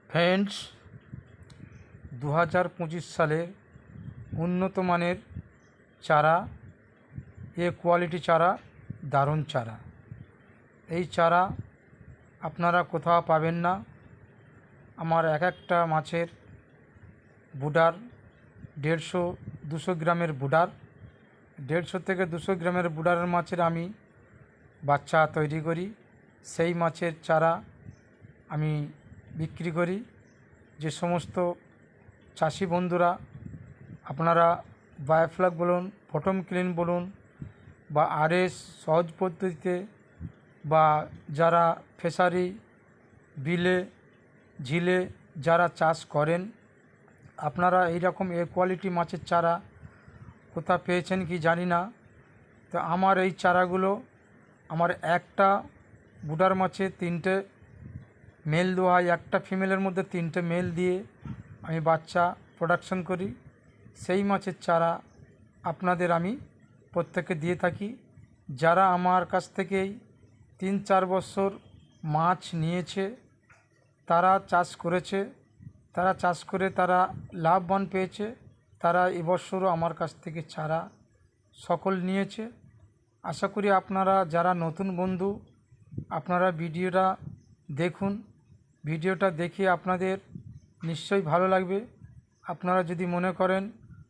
Friends 2025 সালের উন্নত মানের চারা, কোয়ালিটি চারা, দারুণ চারা। এই চারা আপনারা কোথাও পাবেন না। আমার একটা মাছের বুডার 150-200 গ্রামের বুডার, 150 থেকে 200 গ্রামের বুডারের মাছের আমি বাচ্চা তৈরি করি। সেই মাছের চারা আমি বিক্রি করি। যে সমস্ত চাষি বন্ধুরা আপনারা বায়োফ্লক বলুন, ফটম ক্লিন বলুন, বা RS সহজ পদ্ধতিতে, বা যারা ফিশারি বিলে ঝিলে যারা চাষ করেন, আপনারা এইরকম কোয়ালিটি মাছের চারা কোথা পেয়েছেন কি জানি না। তো আমার এই চারাগুলো, আমার একটা বুডার মাছে 3টে মেল দেওয়া হয়, একটা ফিমেলের মধ্যে 3টে মেল দিয়ে আমি বাচ্চা প্রোডাকশন করি। সেই মাছের চারা আপনাদের আমি প্রত্যেককে দিয়ে থাকি। যারা আমার কাছ থেকেই 3-4 বছর মাছ নিয়েছে, তারা চাষ করেছে, তারা চাষ করে তারা লাভবান পেয়েছে, তারা এবছরও আমার কাছ থেকে চারা সকল নিয়েছে। আশা করি আপনারা যারা নতুন বন্ধু, আপনারা ভিডিওটা দেখুন। ভিডিওটা দেখে আপনাদের নিশ্চয়ই ভালো লাগবে। আপনারা যদি মনে করেন,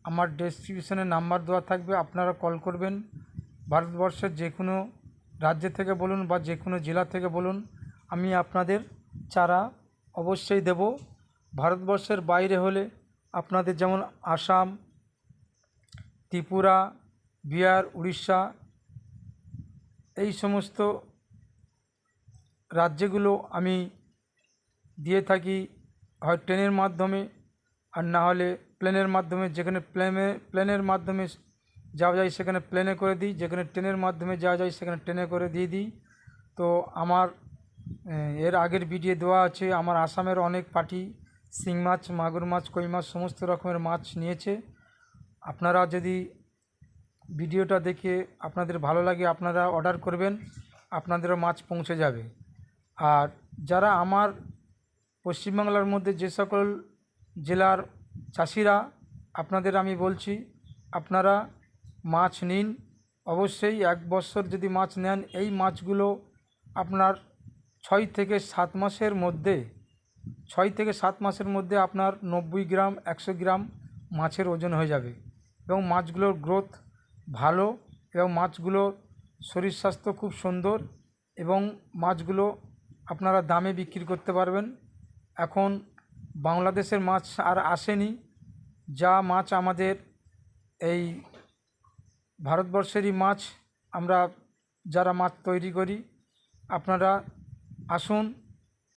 আমার ডেসক্রিপশনে নাম্বার দেওয়া থাকবে, আপনারা কল করবেন। ভারতবর্ষের যে কোনো রাজ্য থেকে বলুন বা যে কোনো জেলা থেকে বলুন, আমি আপনাদের চারা অবশ্যই দেব। ভারতবর্ষের বাইরে হলে আপনাদের যেমন আসাম, ত্রিপুরা, বিহার, উড়িষ্যা, এই সমস্ত রাজ্যগুলো আমি দিয়ে থাকি, হয় ট্রেনের মাধ্যমে আর না হলে প্লেনের মাধ্যমে। যেখানে প্লেনের মাধ্যমে যাওয়া যায় সেখানে প্লেনে করে দিই, যেখানে ট্রেনের মাধ্যমে যাওয়া যায় সেখানে ট্রেনে করে দিয়ে দিই। তো আমার এর আগের ভিডিও দেওয়া আছে। আমার আসামের অনেক পার্টি শিং মাছ, মাগুর মাছ, কই মাছ, সমস্ত রকমের মাছ নিয়েছে। আপনারা যদি ভিডিওটা দেখে আপনাদের ভালো লাগে, আপনারা অর্ডার করবেন, আপনাদেরও মাছ পৌঁছে যাবে। আর যারা আমার পশ্চিমবাংলার মধ্যে যে সকল জেলার চাষিরা, আপনাদের আমি বলছি, আপনারা মাছ নিন অবশ্যই। 1 বছর যদি মাছ নেন, এই মাছগুলো আপনার 6 থেকে 7 মাসের মধ্যে, 6 থেকে 7 মাসের মধ্যে আপনার 90 গ্রাম 100 গ্রাম মাছের ওজন হয়ে যাবে। এবং মাছগুলোর গ্রোথ ভালো, এবং মাছগুলোর শরীর স্বাস্থ্য খুব সুন্দর, এবং মাছগুলো আপনারা দামে বিক্রি করতে পারবেন। এখন বাংলাদেশের মাছ আর আসেনি। যা মাছ আমাদের এই ভারতবর্ষেরই মাছ আমরা যারা মাছ তৈরি করি, আপনারা আসুন,